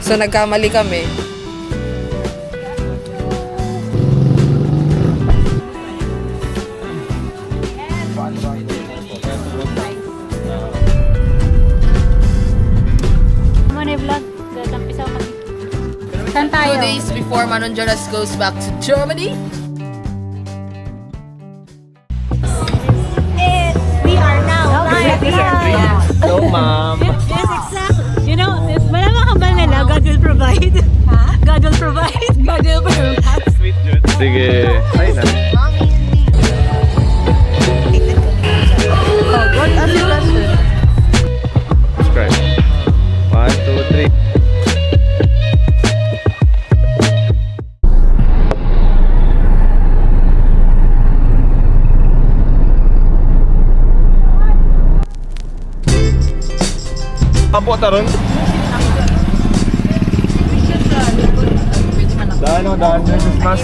So nagkamali kami. Vlog, nagtampisaw kami. Saan tayo? 2 days before Manon Jonas goes back to Germany. We are now live. Go, ma'am. Yes, exactly. You know, malamang kambal nila, God will provide. God will provide. God will provide. Sige. Ay na. Oh, God, ask the question. Subscribe. 1, 2, 3. Ampo taron. Daan Christmas.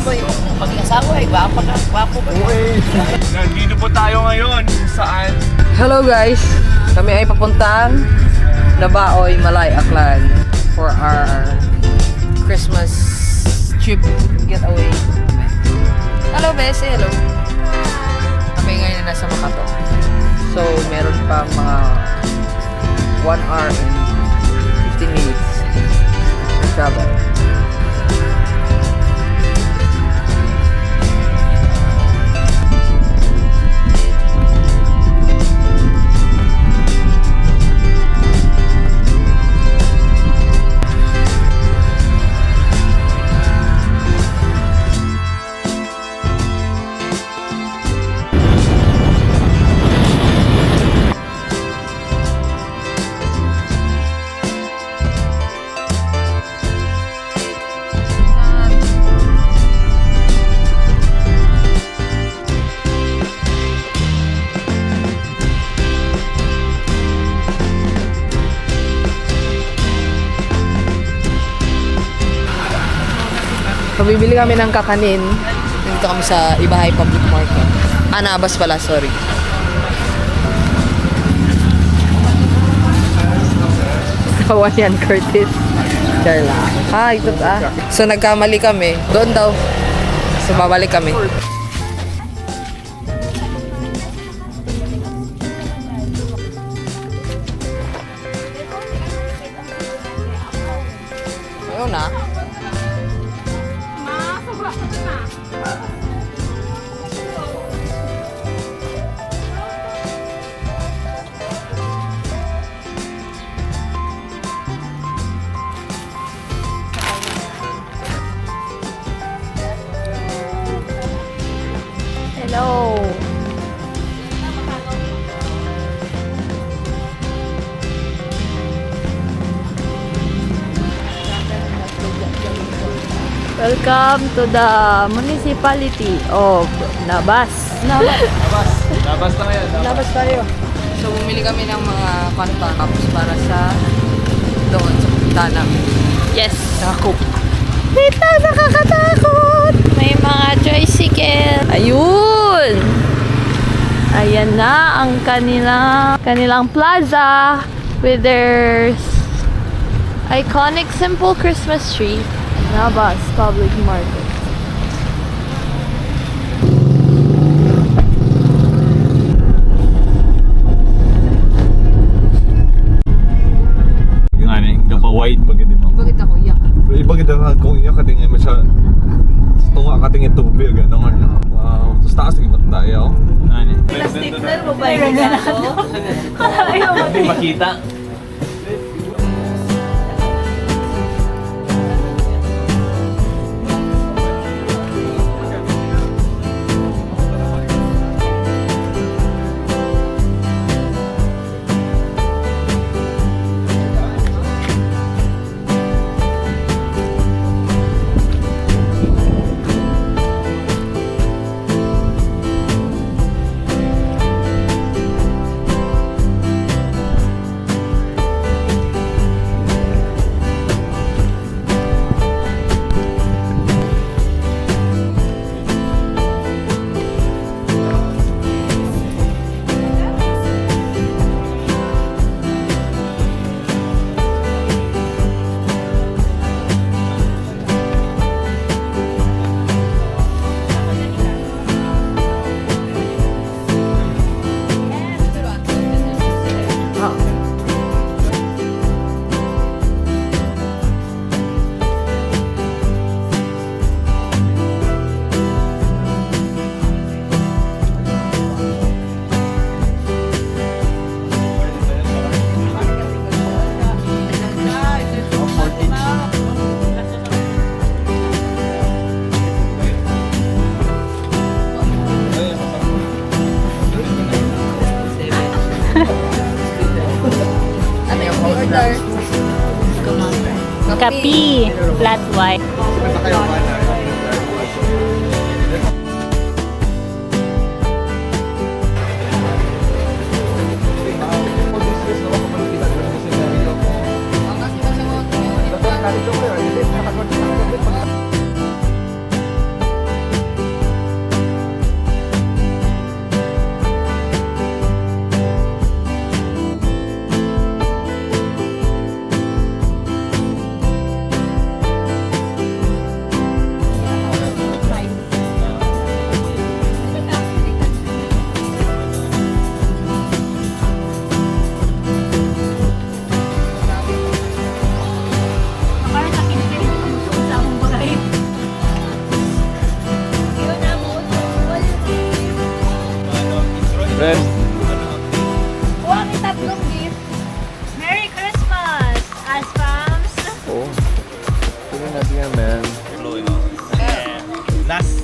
Pag-asawa, iba pa pa. Okay. Nandito po tayo ngayon. Saan? Hello guys, kami ay papuntang Nabaoy, Malay, Aklan for our Christmas trip getaway. Hello Bese, hello. Kami ngayon na nasa Makato. So meron pa mga 1 hour and 15 minutes to travel. So, bibili kami ng kakanin. Dito kami sa Ibahay Public Market. Nabas pala, sorry. Hawaiian Curtis. Charla. Ito So, nagkamali kami. Doon daw. So, babalik kami. Ayun na. Hello. Welcome to the municipality of Nabas. Labas na ngayon. Labas tayo. So, bumili kami ng mga kanta tapos para sa doon sa punta namin. Yes. Nakakop. Dito, nakakatakot. May mga tricycle. Ayun. Ayan na ang kanilang plaza with their iconic simple Christmas tree. Nabas Public Market. Gani, gapa white pag di mo. Bakit ako iyak? Iba kita kung iya katingin mo siya. Tunga katingin tubig ano nga. Wow, tapos taas lagi mata tayo. Ano? Stapler mo ba yung Hindi makita. sa P. Flat white. Ren. Merry Christmas! Aspams! Oh. Tingnan natin yan, man. Last.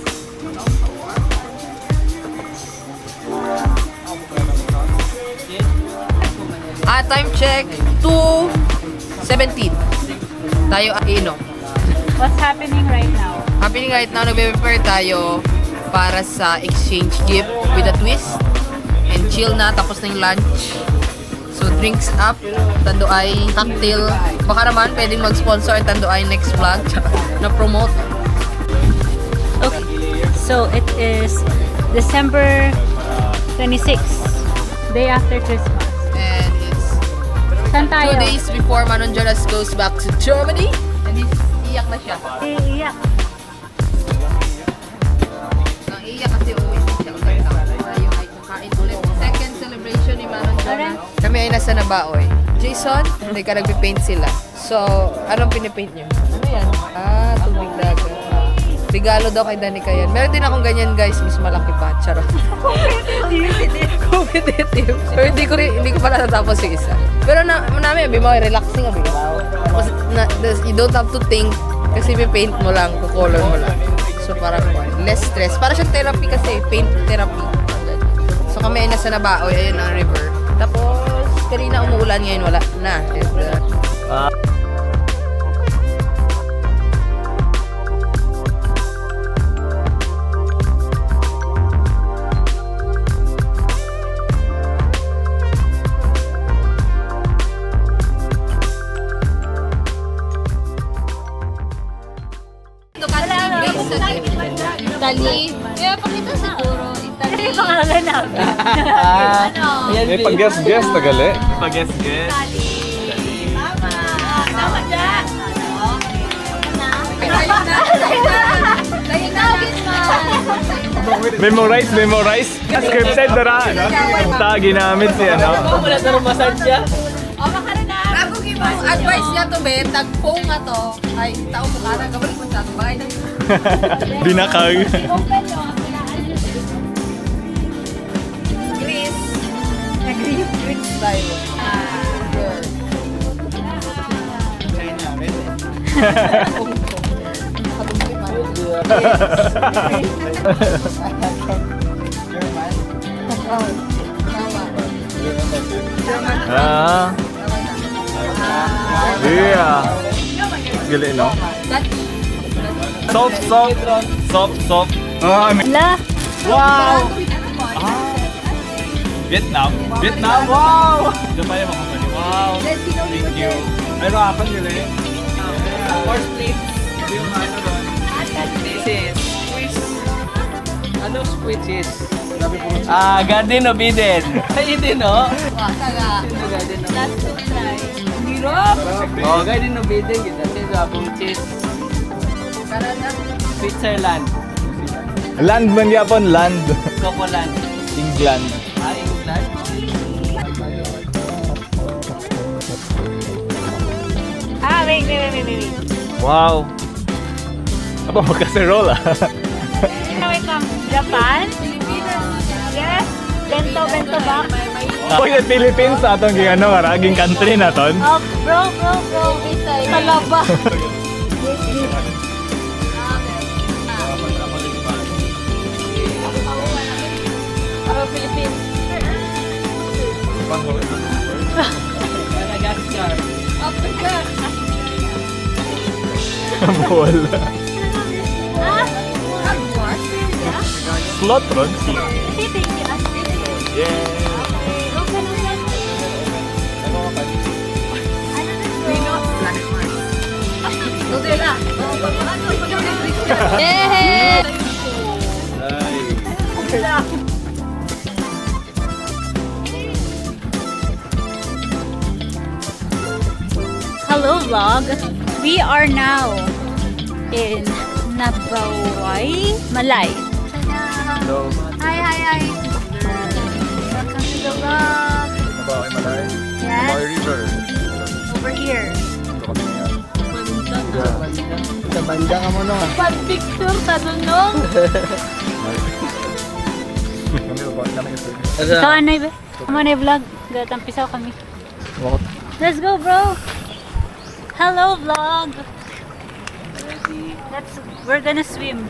Time check, 2:17. Tayo iinom. What's happening right now? Happening right now, nagbe-prepare tayo para sa exchange gift with a twist. And chill na, tapos na yung lunch. So, drinks up, Tanduay, cocktail. Baka naman, pwedeng mag-sponsor ang Tanduay next vlog na promote. Okay. So it is December 26th, day after Christmas. And it's Saan tayo? 2 days before Manon Jonas goes back to Germany. And iyak na siya. Iiyak. Ang iyak kasi uwi siya. Tayo ay kakain ulit. Second celebration ni Manon Jonas. Kami ay nasa Nabaoy. Jason, hindi ka nagpipaint sila. So, anong pinipaint niyo? Ano yan? Tubig dagat. Regalo daw kay Danica yan. Meron din akong ganyan guys, mas malaki pa. Charot. Competitive. Pero hindi ko pa natatapos yung isa. Pero namin, abi mo, relaxing abi. You don't have to think kasi paint mo lang, color mo lang. So parang less stress. Para siyang therapy kasi, paint therapy. So kami ay nasa Nabaoy, ayun ang river. Tapos, kanina umuulan ngayon, wala na. Italy. Kaya pakita siguro. Italy. Ano yung pangalan namin? May pag-guess-guess na gali. Pag-guess-guess. Tama dyan. Memorize. Scripted na ra. Ta, ginamit siya, no? Ako kibang advice niya to be, tag-phone nga to. Ay, tao mo ka na, gawin mo sa bahay na. Binakag. Chris. Chris tayo. Girl. Ah. Yeah. Gali, no? Soft. Ah, La. wow! Vietnam, wow! Diyan yung mga company. Wow! Thank you. Pero apat yun eh. First plate. This is Swiss. Ano Swiss is? Garden of Eden. Ay, hindi no? Taga. Last to try. Hirap! Oh, Garden of Eden. Kita siya pong cheese. Canada. Switzerland. Land man yapon, land. Cocoland. England. England. Wait. Wow. Aba, magkaserola. Wait lang. Japan? Yes. Bento box. Ako yung Philippines sa atong gingano, maraging country na ton. Oh, bro. Talaba. Philippines. Madagascar. Africa. Ball. Slot run. Yeah. Yay! Hello vlog. We are now in Nabaway, Malay. Hello. Hi. Welcome to the vlog. Nabaway Malay. Yes. Nabaway River. Over here. Ito kami ngayon. Sa banda ka mo no. Pag-picture sa dunong. So, anay ba? Manay vlog. Gatampisaw kami. Let's go, bro. Hello, vlog. We're gonna swim.